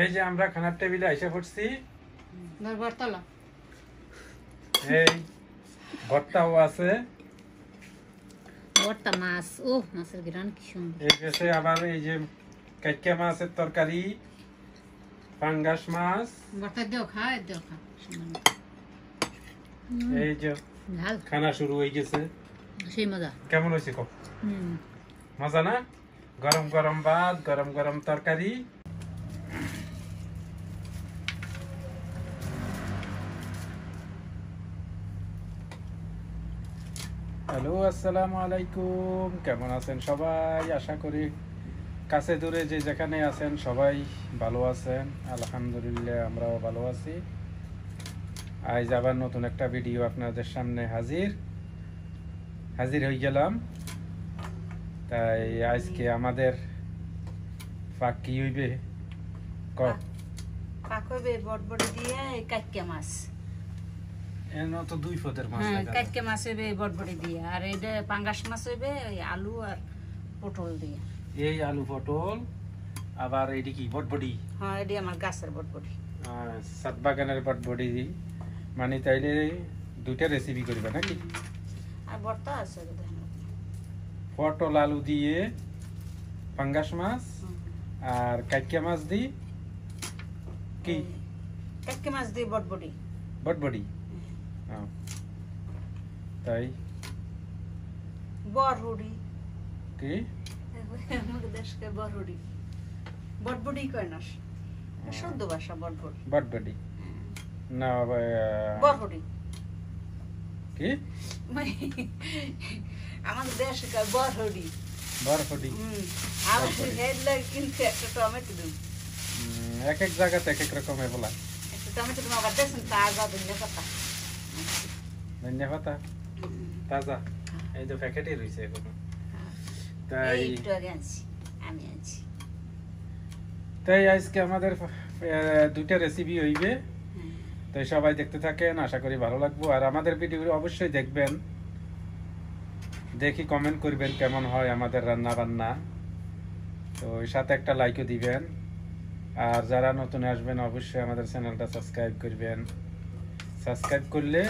এই যে আমরা খানার টেবিলে এসে পড়ছি। বরতলা এই ভর্তাও আছে, ভর্তা মাছ। ও মাছের গ্রান কি সুন্দর। এই গেছে আবার এই যে কাইকা মাছের তরকারি, পাঙ্গাস মাছ। ভর্তা দিও খা এই যে ঝাল খানা শুরু হয়ে গেছে। সেই মজা। কেমন হয়েছে কো? মজা না? গরম গরম ভাত, গরম গরম তরকারি। হ্যালো, আসসালামু আলাইকুম। কেমন আছেন সবাই? আশা করি কাছে দূরে যে যেখানে আছেন সবাই ভালো আছেন। আলহামদুলিল্লাহ আমরাও ভালো আছি। আজ আবার নতুন একটা ভিডিও আপনাদের সামনে হাজির হয়ে গেলাম। তাই আজকে আমাদের পাক কি হইবে? পাক হইবে বটবটি দিয়ে কাটকা মাছ। এনো তো দুই পদের মাছ হ্যাঁ, লাগা। কাটকা মাছ হইবে বটবটি দিয়ে, আর এটা পাঙ্গাস মাছ হইবে ওই আলু আর পটল দিয়ে। এই আলু পটল, আবার এইটি কি বটবটি? হ্যাঁ, এটি আমার গাছের বটবটি। সাত বাগানের বটবটি। মানে তাইলে দুইটা রেসিপি করবে নাকি? আর ভর্তা আছে পটল আলু দিয়ে পাঙ্গাস মাছ আর কাইকা মাছ দিয়ে কি কাটকা মাছ দিয়ে বটবটি। বটবটি। তাই বরহুড়ি কি আমাদের দেশকে বরহুড়ি বটবটি কয় না, শুদ্ধ ভাষা বটবটি। বটবটি না বরহুড়ি কি আমাদের দেশে কয় বরহুড়ি। বরবটি আমার হেডলাইন কিন্তু একটা টমেটো দিন। এক এক জায়গাতে এক এক রকমের বলা। একটা টমেটো দিন আবার দেখছেন তাজা ধনিয়া পাতা। ধনিয়া পাতা তাজা, এই তো প্যাকেটে রয়েছে এখনো। তাই এইটু আগে আনছি, আমি আনছি। তাই আজকে আমাদের দুইটা রেসিপি হইবে। তাই সবাই দেখতে থাকেন, আশা করি ভালো লাগবে। আর আমাদের ভিডিও অবশ্যই দেখবেন, দেখি কমেন্ট করবেন কেমন হয় আমাদের রান্না বান্না। তো এর সাথে একটা লাইকও দিবেন। আর যারা নতুন আসবেন অবশ্যই আমাদের চ্যানেলটা সাবস্ক্রাইব করবেন। সাবস্ক্রাইব করলে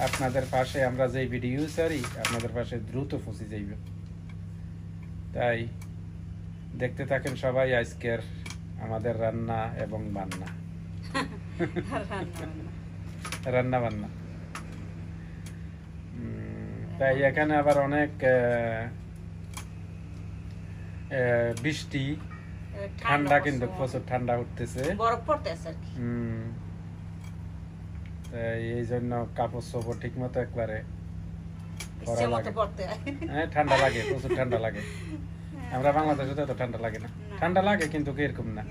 আপনাদের পাশে আমরা যেই ভিডিও ছাড়ি আপনাদের পাশে দ্রুত পৌঁছে যাইবে। তাই দেখতে থাকেন সবাই আজকের আমাদের রান্না এবং বান্না। রান্না বান্না। তাই এখানে আবার অনেক বৃষ্টি, ঠান্ডা, কিন্তু প্রচুর ঠান্ডা উঠতেছে, বরফ পড়তেছে আর কি। তাই এই জন্য কাপড় চোপড় ঠিক মতো একবারে ঠান্ডা লাগে, প্রচুর ঠান্ডা লাগে। আমরা বাংলাদেশে তো এত ঠান্ডা লাগে না, ঠান্ডা লাগে কিন্তু এরকম না।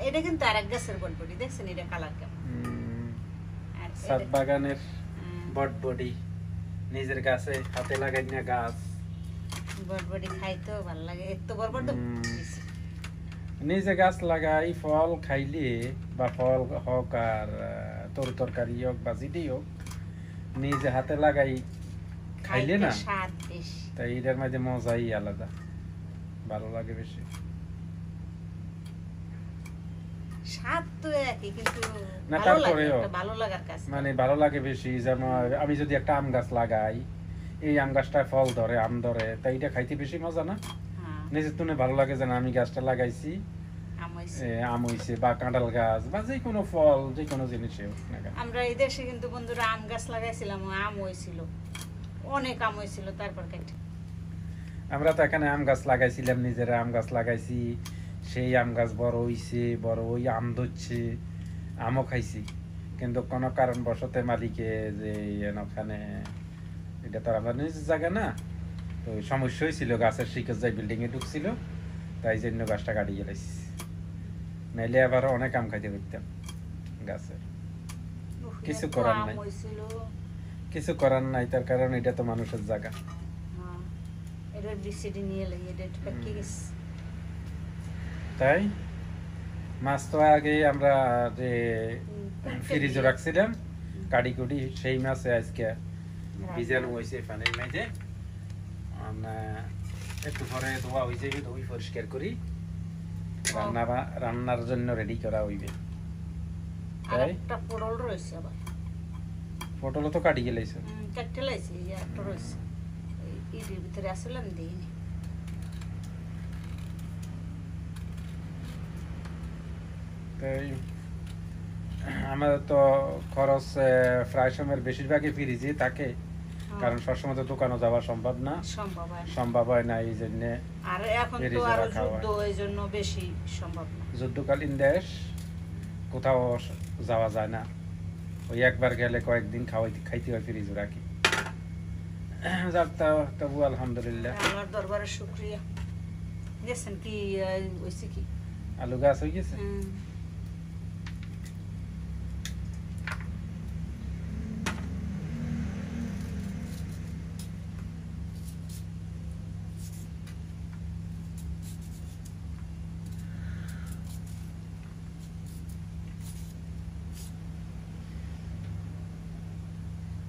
এটা কিন্তু আরেক গাছের বটবটি, দেখছেন এটা কালার কেমন। সাত বাগানের বটবটি, নিজের গাছে হাতে লাগাই না গাছ। বটবটি খাইতো ভালো লাগে, এত বটবটি নিজে গাছ লাগাই ফল খাইলে, বা ফল হোক আর তরকারি হোক বা যেটাই হোক, নিজে হাতে লাগাই খাইলে না, তাই এটার মাঝে মজাই আলাদা, ভালো লাগে বেশি। মানে ভালো লাগে বেশি। যেমন আমি যদি একটা আম গাছ লাগাই, এই আম গাছটায় ফল ধরে, আম ধরে, তাই এটা খাইতে বেশি মজা না? নিজের তুনে ভালো লাগে যে আমি গাছটা লাগাইছি, আম হইছে, বা কাঁঠাল গাছ, বা যে কোনো ফল, যে কোনো জিনিসে। আমরা এই দেশে কিন্তু বন্ধুরা আম গাছ লাগাইছিলাম, আম হয়েছিল, অনেক আম হয়েছিল। তারপর আমরা তো এখানে আম গাছ লাগাইছিলাম, নিজেরা আম গাছ লাগাইছি, সেই আম গাছ বড় হইছে, বড় ওই আম ধরছে, আমও খাইছি। কিন্তু কোনো কারণবশত মালিকে যে ওখানে, এটা তো আমার নিজের জায়গা না, তো সমস্যা হয়েছিল, গাছের শিকড় যাই বিল্ডিং এ ঢুকছিল, তাই জন্য গাছটা কাটিয়ে গেলাইছি। নাইলে আবার অনেক আম খাইতে পারতাম গাছের। কিছু করার নাই, কিছু করার নাই, তার কারণ এটা তো মানুষের জায়গা। তাই মাছ তো আগে আমরা যে ফ্রিজে রাখছিলাম কাটি কুটি, সেই মাছে আজকে ভিজানো হয়েছে পানির মাঝে। একটু পরে ধোয়া হয়ে যাবে, ধুই পরিষ্কার করি, রান্নার জন্য রেডি করা হইবে। আর তাই একটা পটল রয়েছে আবার, পটল তো কাটি গেলাইছ। কাটতে লাইছি, একটা রয়েছে ইটের ভিতরে আসলে আমি দিইনি। তাই আমাদের তো খরচ প্রায় সময়ের বেশিরভাগই ফ্রিজে থাকে, কারণ সবসময় তো দোকানে যাওয়া সম্ভব না, সম্ভব হয় না। এই জন্য আর এখন তো আরো যুদ্ধ, এই জন্য বেশি সম্ভব না। যুদ্ধকালীন দেশ, কোথাও যাওয়া যায় না, ওই একবার গেলে কয়েকদিন খাইতে হয় ফ্রিজে রাখি। যাক, তবু আলহামদুলিল্লাহ, আল্লাহর দরবারে শুকরিয়া। গেছেন কি হইছে কি আলু গাছ হয়ে গেছে।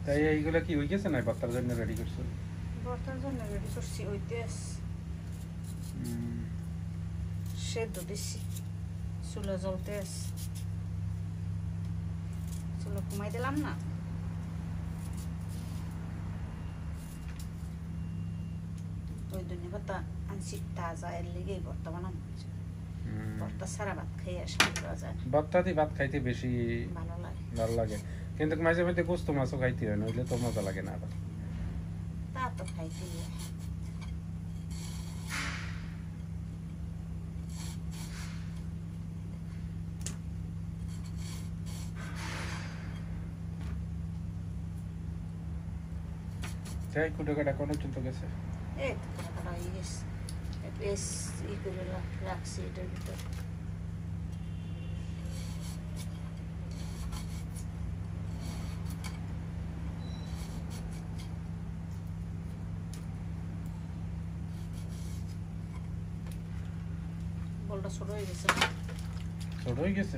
তাই এইগুলা কি হয়ে গেছে না ভর্তার জন্য রেডি করছো? ভর্তার জন্য রেডি করছি, হইতে সেদ্ধ দিচ্ছি, চুলা জ্বলতে চুলা কমাই দিলাম না। ওই ধনে পাতা আনছি তাজা, এর লেগে ভর্তা বানাম। ভর্তা সারা ভাত খেয়ে শান্তি যায়। ভর্তা দিয়ে ভাত খাইতে বেশি ভালো লাগে, কিন্তু মাঝে মধ্যে গোস্ত মাছও খাইতে হয়, নইলে তো মজা লাগে না। আবার তা তো খাইতে তাই কুটো কাটা কোনো চলতে গেছে। এই তো কাটা হয়ে গেছে, বেশ ই করে রাখছি এটার ভিতর। বলটা ছোট হয়ে গেছে, ছোট হয়ে গেছে,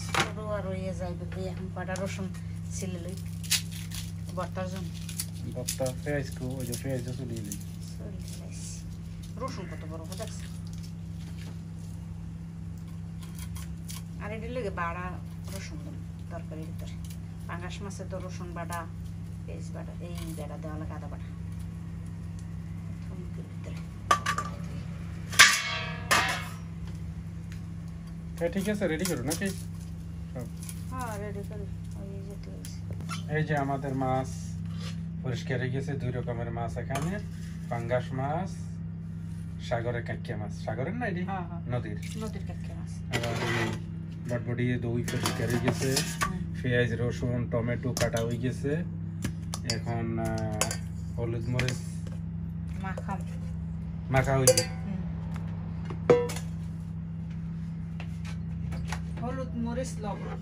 ছোট আর হয়ে যাইবে। এখন কটা রসুন ছিলে লই ভর্তার জন্য। ভর্তা পেঁয়াজ ওই যে পেঁয়াজ চলিয়ে দিই। রসুন কত বড় দেখছে, আর এটির লেগে বাড়া রসুন তরকারির ভিতরে। পাঙ্গাস মাছে তো রসুন বাটা, পেঁয়াজ বাটা, এই বেড়া দেওয়া লাগে, আদা বাটা ভিতরে। ঠিক আছে, রেডি করো নাকি? হ্যাঁ, রেডি করি। এই যে আমাদের মাছ পরিষ্কার হয়ে গেছে, 2 রকমের মাছ এখানে, পাঙ্গাস মাছ, সাগরের কাঁকিয়া মাছ। সাগরের না, এটি নদীর কাঁকিয়া মাছ। আবার বটবটি দই পরিষ্কার হয়ে গেছে, পেঁয়াজ রসুন টমেটো কাটা হয়ে গেছে। এখন হলুদ মরিচ মাখা হয়েছে, হলুদ মরিচ লবণ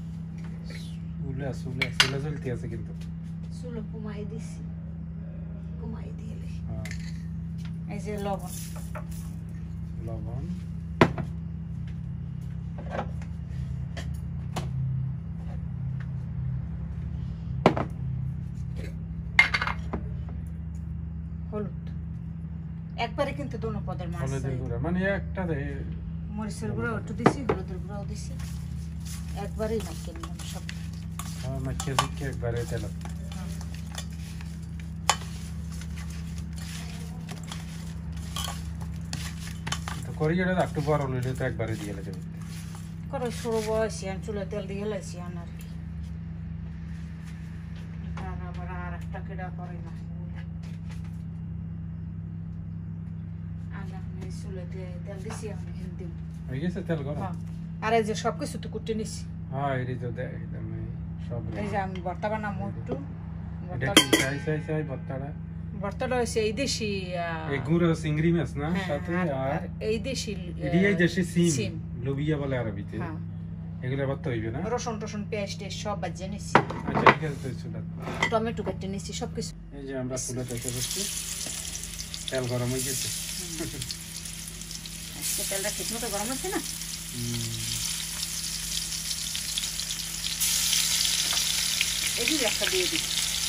চুলা চলতে আছে, কিন্তু চুলো কমাই দিছি, কমাই দিয়ে এই যে লবণ হলুদ একবারে, কিন্তু দোনো পদের মাছ। মানে একটা মরিচের গুঁড়ো একটু দিছি, হলুদের গুঁড়াও দিছি, একবারেই মাখিয়ে নিলাম সব। একবারে তেল করিয়ে একটু বড় হইলে তো একবারে দিয়ে লাগে। করো শুরু বয়সি, আমি চুলে তেল দিয়ে হেলাইছি আর কি। আবার আর একটা কেডা করে না, চুলে তেল দিছি, আমি হিন্দি হয়ে গেছে তেল গরম। আর এই যে সবকিছু তো কুটে নিছি। হ্যাঁ, এই তো সব। এই যে আমি ভর্তা বানাবো একটু। ভর্তাটা হয়েছে এই দেশি গুঁড়ো চিংড়ি মাছ না, সাথে আর এই দেশি সিম লোবিয়া বলে আরবিতে, এগুলো ভর্তা হইবে না। রসুন টসুন পেঁয়াজ টেস্ট সব বাজিয়ে নিছি। আচ্ছা, ঠিক আছে, টমেটো কেটে নিছি সবকিছু। এই যে আমরা চুলা দেখতে পাচ্ছি, তেল গরম হয়ে গেছে। তেলটা ঠিক মতো গরম আছে না? এই একটা দিয়ে দিই,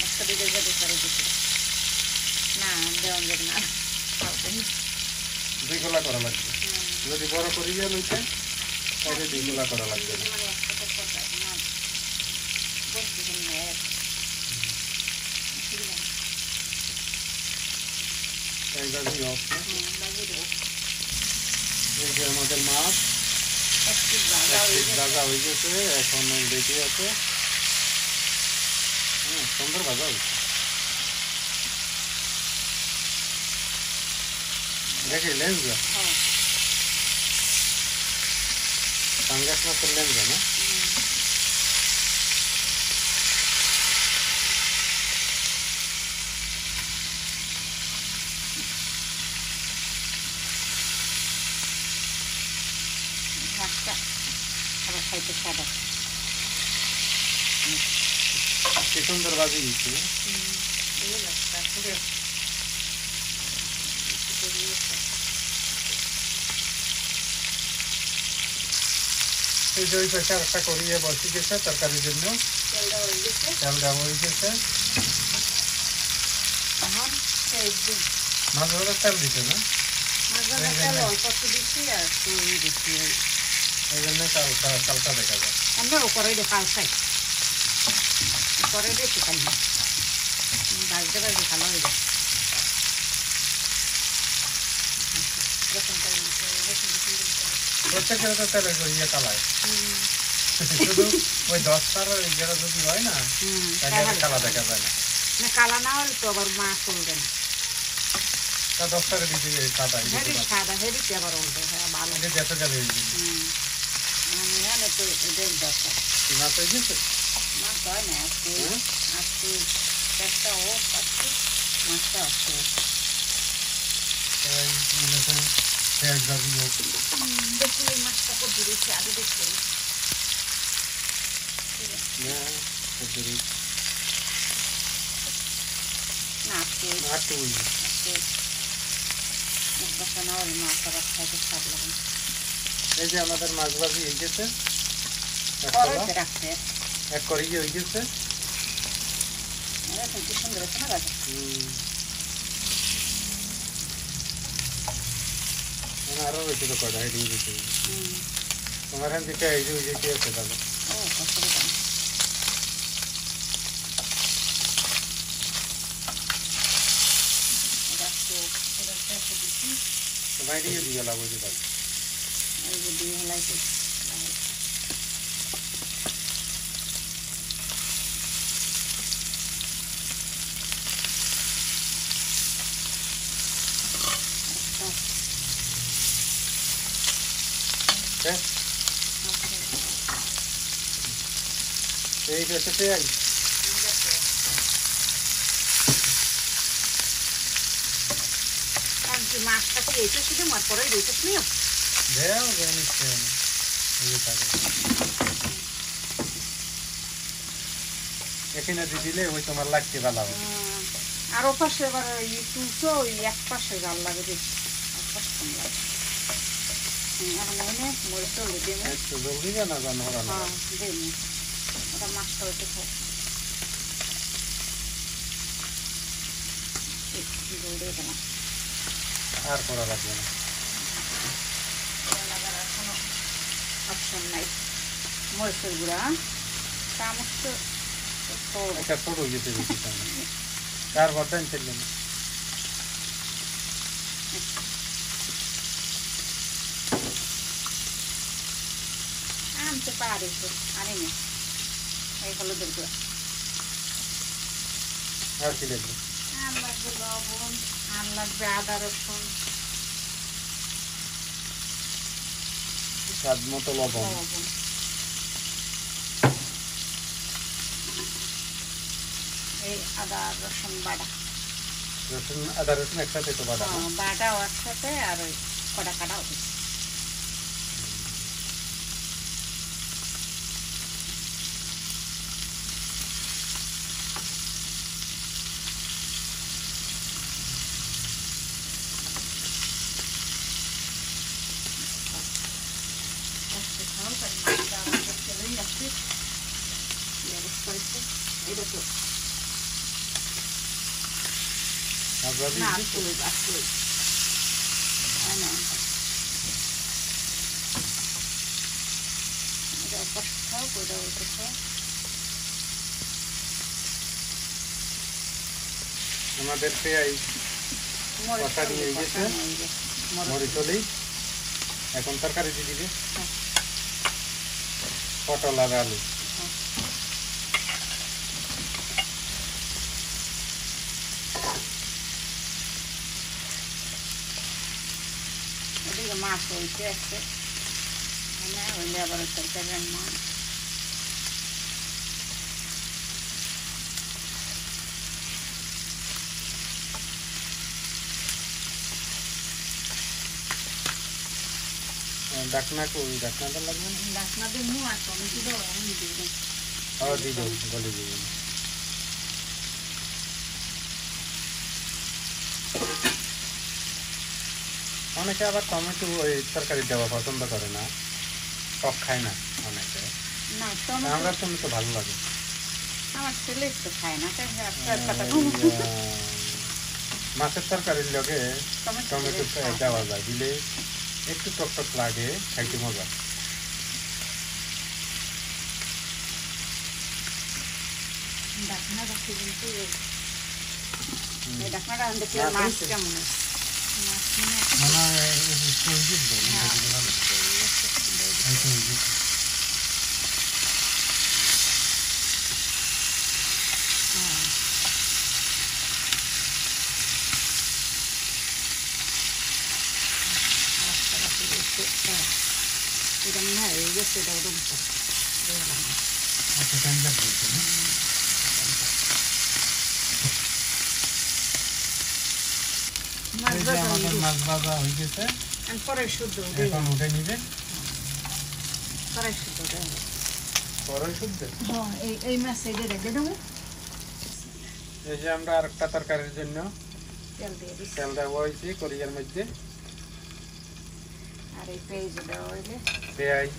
একটা দিয়ে যাবে না, দেওয়া যাবে না, যেগুলা করা লাগবে। যদি বড় করে দিয়ে লইতে তাহলে দুইগুলা করা লাগবে না। মানে একসাথে কথা না বসতে দিন না এক এইভাবেই হোক না? বাজি দেবো এই যে আমাদের মাছ একটু এক ভাজা হয়ে পিস গেছে ভাজা হয়ে গেছে, এখন রেডি আছে। সুন্দর ভাজা হয়েছে। দেখি লেন্স হ্যাঁ পাঙ্গাস মাছের লেন্স না? মাছটা আবার খাইতে সাদা কি সুন্দর ভাজি দিচ্ছে। তারপরে এই যে ওই পাশে আরেকটা করিয়ে বসে গেছে তরকারির জন্য, তেলটা হয়ে গেছে চালটা হয়ে গেছে। এখন সেই দিন মাছ ভাজার তেল দিছে না? মাছ ভাজার তেল অল্প একটু দিচ্ছি আর একটু দিচ্ছি এই জন্য চালটা দেখা যায়। আমরা উপরে দিয়ে পালসাই উপরে দিয়ে শুকাই বাজতে বাজতে ভালো হয়ে যায় প্রত্যেকের তো তেল ইয়ে কালায়, শুধু ওই 10টার যেটা যদি হয় না তাহলে কালা দেখা যায় না। না কালা না হলে তো আবার মা চলবে না তা 10টার দিকে সাদা হেডি সাদা হেডিতে আবার উল্টে হ্যাঁ ভালো এটা যেতে গেলে মানে এখানে তো এদের দরকার মাছ হয়ে গেছে। মাছ হয় না আজকে আজকে চেষ্টা হোক আজকে মাছটা আসতে তাই মনে হয় পেঁয়াজ ভাজি হোক। দেখি এই মাছটা খুব দিয়েছি আগে দেখতে না কচুরি না আজকে আটটু আজকে মশলা না হলে মাছ আবার খাইতে স্বাদ লাগে এই যে আমাদের মাছ ভাজি হয়ে গেছে, কড়াইতে রাখছে এক করে হয়ে গেছে। এখন কি সুন্দর হচ্ছে না রাখা আরো রয়েছে তো কটা হেঁটে দিতে তোমার এখান থেকে এই যে ওই যে কি আছে তাহলে ও অসুবিধা নেই তোমার দিয়ে দিয়ে লাগবে যে তাহলে এই যে দিয়ে হেলাইতে এই হচ্ছে পেঁয়াজ। মাছটা কি এইটা শুধু মার পরে দিতে নিও দেও জানিস এখানে দিয়ে দিলে ওই তোমার লাগতে ভালো হবে। আর ও পাশে এবার তুলছো ওই এক পাশে জাল লাগে বেশি এক পাশে কম লাগে এখন এনে মরে চলে দিয়ে একটু জলদি জানা জানো হ্যাঁ দিই ওটা মাছটা হইতে খাও জল দিয়ে দিলাম আর করা লাগবে না। কোনো অপশন নাই মরিচের গুঁড়া চামচ তো এটা ছোট হয়ে গেছে বেশি সামনে চার বর্দান ছিল না। আনতে পারি তো আনি না এই হলুদের গুঁড়া আর কি লাগবে? আর লাগবে লবণ আর লাগবে আদা রসুন স্বাদ মতো লবণ। এই আদা রসুন বাটা রসুন আদা রসুন একসাথে তো বাটা বাটাও একসাথে আর ওই কটা কাটাও দিচ্ছি এটা তো আপনাদের না আসলে আসলে না কষাও কইরা উঠেছে। আমাদের পেঁয়াজ কষা নিয়ে গেছে, মরিচ হলেই এখন তরকারি দিয়ে দিবে, পটল আর আলু। এদিকে মাছ হইতে আছে, হইলে আবার তরকারি রান্না। ডাকনা কই, ডাকনাটা লাগবে না? ডাকনা দিমু আর টমেটো দাও, আমি দিয়ে দেব। দিয়ে দেবো, গলে দেবো। অনেকে আবার টমেটো ওই তরকারি দেওয়া পছন্দ করে না, টক খায় না অনেকে। না আমরা টমেটো ভালো লাগে। আমার ছেলে তো খায় না, তাই মাছের তরকারির লগে টমেটো দেওয়া যায়, দিলে একটু টক টক লাগে, খাইতে মজা। ডাকনাটা কিন্তু এই ডাকনাটা দেখলে মাছ কেমন আছে, মাছ এটা মনে হয় এই গেছে, এটা ওরকম মাছ ভাজা হয়ে গেছে, পরে শুদ্ধ এখন উঠে নিবে, পরে শুদ্ধ পরে শুদ্ধ। এই মাছ এই দিয়ে রেখে দেবো। এই যে আমরা আরেকটা তরকারির জন্য তেল দিয়ে দিচ্ছি, তেল দেওয়া হয়েছে কড়াইয়ের মধ্যে। আর এই পেঁয়াজ দেওয়া হইলে পেঁয়াজ,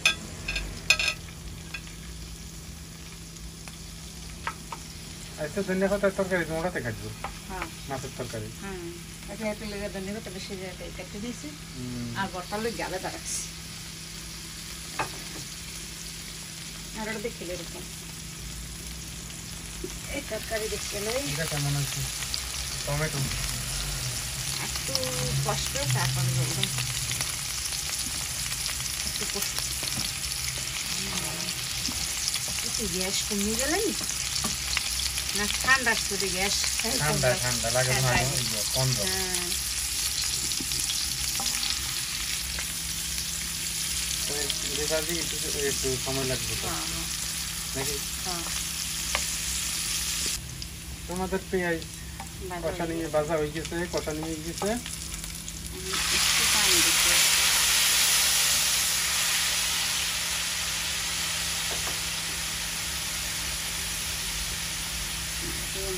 আচ্ছা ধনিয়া পাতার তরকারি তোমরাতে কাটবো, হ্যাঁ মাছের তরকারি। হ্যাঁ এটা একটু লেগে ধনিয়া পাতা বেশি জায়গায় কেটে দিয়েছি, আর বর্তা লই গালে দাঁড়াচ্ছি। আর ওটা দেখলে এরকম এই তরকারি দেখলে এটা কেমন আছে? টমেটো একটু কষ্ট, তারপরে বলবেন একটু কষ্ট। একটু গ্যাস কমিয়ে গেলেন না? ঠান্ডা শুধু গ্যাস ঠান্ডা ঠান্ডা লাগে না, কম দাও। হ্যাঁ একটু সময় লাগবে তো, নাকি? তোমাদের পেঁয়াজ কষা নিয়ে ভাজা হয়ে গেছে, কষা নিয়ে গেছে। একটু পানি দিতে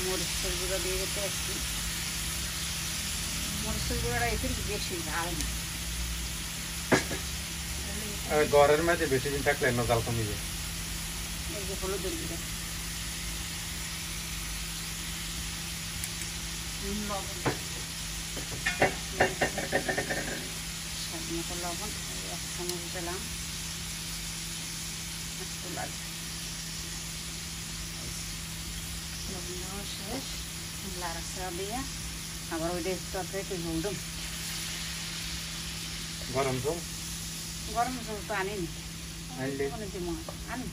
মরিচের গুঁড়ো দিয়ে দিতে আসছি। মরিচের গুঁড়োটা একটু বেশি ঝাল না, ঘরের মাঝে বেশি দিন থাকলে না জাল কমে যায়। এই যে হলুদের গুঁড়ো, লবণ, স্বাদ মতো লবণ, 1 চামচ দিলাম, একটু লাগবে। লবণ দেওয়া শেষ, লাড়াচাড়া দিয়ে আবার ওইটা তরকারিতে ঝোল দেব। গরম জল, গরম জল তো আনিনি, আনলে আনি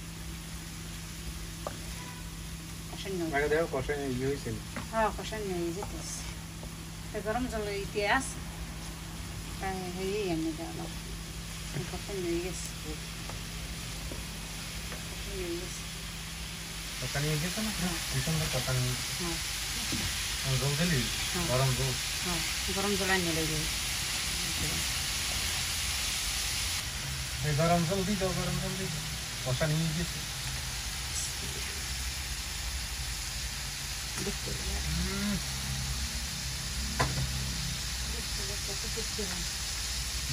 কষানি আগে দেখো কষা ইয়ে হয়েছে। হ্যাঁ কষানি হয়ে যেতেছে, গরম জল ইতে আছে, তাই হয়েই এনে দেওয়া কষানি হয়ে গেছে, কষানি হয়ে গেছে। কষা নিয়ে গেছে না? সুন্দর কষা নিয়ে হ্যাঁ জল দিলি, গরম জল। হ্যাঁ গরম জল আনিয়ে লেগে গরম জল দিই দাও, গরম জল দিই, কষা নিয়ে গেছে। দেখতে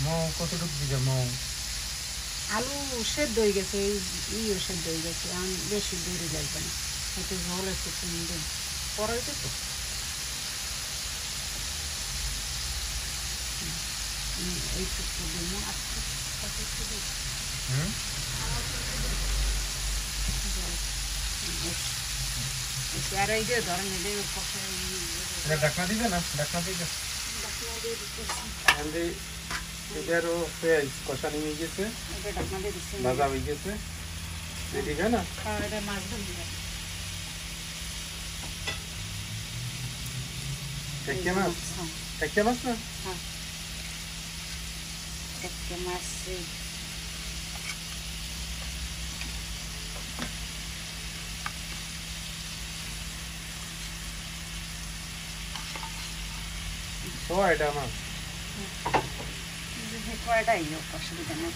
মৌ কতটুকু দিবে? মৌ আলু সেদ্ধ হয়ে গেছে, ইও সেদ্ধ হয়ে গেছে, এখন বেশি দূরে লাগবে না, একটু ঝোল একটু কম দিন পরে তো এইটুকু দিব, আর একটু আর এই যে ধরেন এই যে এটা ঢাকনা দিবে না, ঢাকনা দিবে। এন্ডি এটারও পেঁয়াজ কষানি হয়ে গেছে, এটা ঢাকনা দিয়ে দিচ্ছি। ভাজা হয়ে গেছে, দিয়ে দিবে না। আর এটা মাছ দিবে। টেকে মাছ, হ্যাঁ টেকে মাছ না? হ্যাঁ টেকে মাছ। সোয়াটা মাছ। কয়টাই হোক অসুবিধা নেই।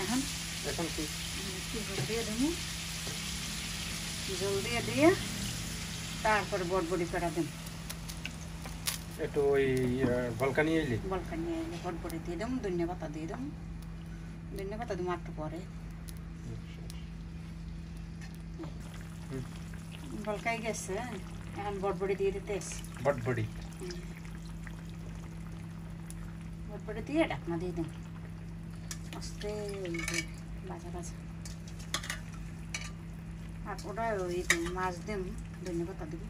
এখন এখন কি কি করে দিয়ে দেবো, জল দিয়ে দিয়ে তারপরে বটবটি করা দেব। একটু ওই ভলকানি এলি বলকা নিয়ে এলে বটবটি দিয়ে দেবো, ধনিয়া পাতা দিয়ে দেবো। ধনিয়া পাতা দেবো একটু পরে। বলকাই গেছে, এখন বটবটি দিয়ে দিতে এসে বটবড়ি। বটবটি দিয়ে ঢাকনা দিয়ে দেব। আস্তে বাজা বাজা। আর ওটা ওই মাছ দেব, ধনিয়া পাতা দেব।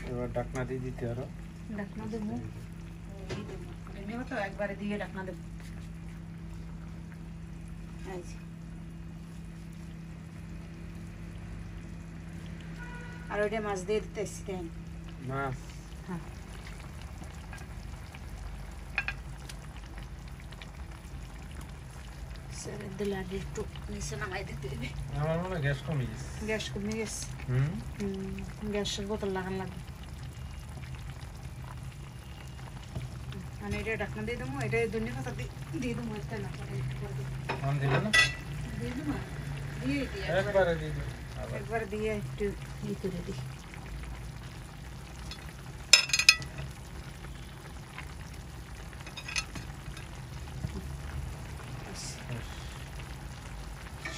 এবার ঢাকনা দিয়ে দিতে আরো। ঢাকনা দেবো, ধনিয়া পাতা একবারে দিয়ে ঢাকনা দেবো। এই যে। আর ওইটা মাছ দিয়ে দিতে এসছি তাই। মাছ হ্যাঁ ছেড়ে দিলে আর একটু নিচে নামাই দিতে হবে। আমার মনে হয় গ্যাস কমে গেছে। গ্যাস কমে গেছে। গ্যাসের বোতল লাগান লাগবে। মানে এটা ঢাকনা দিয়ে দেবো, এটা ধনিয়া পাতা দিয়ে দেবো। এটা না পরে একটু করে দেবো। আম দিবে না? দিয়ে দেবো, দিয়ে দিই একবারে দিয়ে দিবে। একবার দিয়ে একটু ই করে দিই।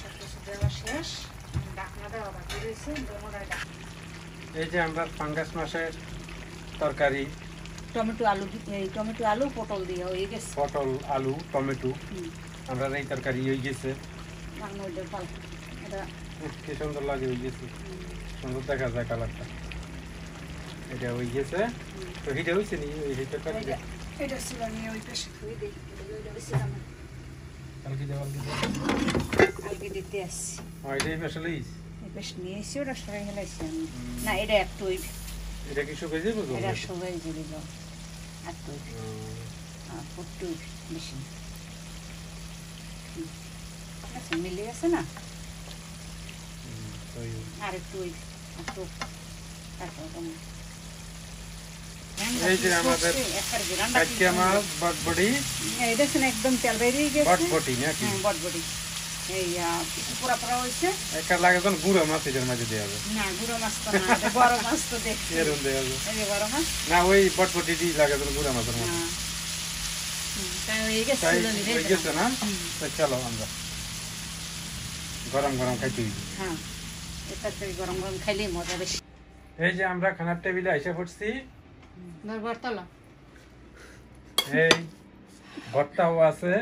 সব কিছু দেওয়া শেষ, ঢাকনা দেওয়া বাকি রয়েছে। দোনোটাই ঢাকনা। এই যে আমরা ফাঙ্গাস মাছের তরকারি, টমেটো আলু, এই টমেটো আলু পটল দিয়ে হয়ে গেছে। পটল আলু টমেটো, আমরা এই তরকারি হয়ে গেছে। রান্না ওইটার পাল এটা কি সুন্দর লাগে, হয়ে গেছে, সুন্দর দেখা যায় কালারটা। এটা হয়ে গেছে। তো হিটে হয়েছে নি ওই হিটের তরকারি? এটা ছিল নিয়ে ওই পাশে ধুয়ে দিই। ওইটা বেশিলাম কালকে যাওয়ার কালকে দিতে আসছি। এটাই আসলে এই পাশ নিয়ে এসে ওটা সবাই হেলাইছি আমি। না এটা একটু ওই এটা কি শুকিয়ে যাবে গো? এটা সবাই জুড়ে যাও একটু আর একটু বেশি। আচ্ছা মিলে গেছে না? আর একটু ওই একটু এই যে আমাদের কাটকে মাছ বটবটি, এই দেখছেন একদম তেল বেরিয়ে গেছে। বটবটি নাকি? হ্যাঁ বটবটি। এই পুরা পুরা হয়েছে। একটা লাগে যখন গুঁড়ো মাছ এটার মাঝে দেওয়া হবে। না গুঁড়ো মাছ তো না, এটা বড় মাছ তো দেখছি। এরকম দেওয়া হবে এই যে বড় মাছ। না, ওই বটবটি দিয়ে লাগে যখন গুঁড়ো মাছের মতো। হ্যাঁ তাই হয়ে গেছে। তাই তুলে নিয়ে হয়ে গেছে না? তো চলো আমরা গরম গরম খাইতে হইবে। হ্যাঁ এই তরকারি গরম গরম খাইলেই মজা বেশি। এই যে আমরা খানার টেবিলে এসে পড়ছি। বরতলা এই ভর্তাও আছে,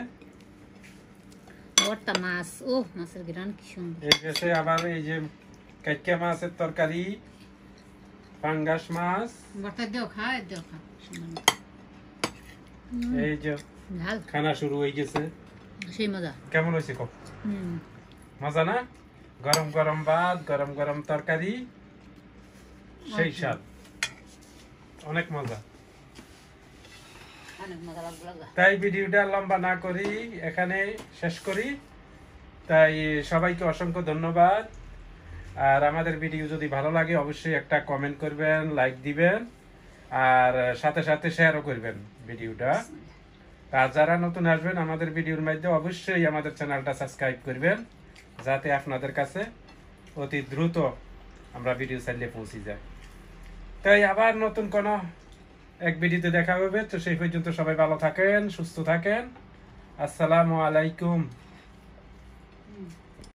ভর্তা মাছ। ও মাছের গ্রান কি সুন্দর। এই গেছে আবার এই যে কাটকে মাছের তরকারি, ফাঙ্গাস মাছ। ভর্তা দেও খায় দেও খা। এই যে ঝাল খানা শুরু হয়ে গেছে। সেই মজা। কেমন হয়েছে কো? মজা না? গরম গরম ভাত, গরম গরম তরকারি, সেই স্বাদ, অনেক মজা। অনেক মজা লাগলো। তাই ভিডিওটা লম্বা না করি এখানে শেষ করি। তাই সবাইকে অসংখ্য ধন্যবাদ। আর আমাদের ভিডিও যদি ভালো লাগে অবশ্যই একটা কমেন্ট করবেন, লাইক দিবেন, আর সাথে সাথে শেয়ারও করবেন ভিডিওটা। আর যারা নতুন আসবেন আমাদের ভিডিওর মধ্যে অবশ্যই আমাদের চ্যানেলটা সাবস্ক্রাইব করবেন, যাতে আপনাদের কাছে অতি দ্রুত আমরা ভিডিও চাইলে পৌঁছে যায়। তাই আবার নতুন কোন এক ভিডিওতে দেখা হবে। তো সেই পর্যন্ত সবাই ভালো থাকেন, সুস্থ থাকেন। আসসালামু আলাইকুম।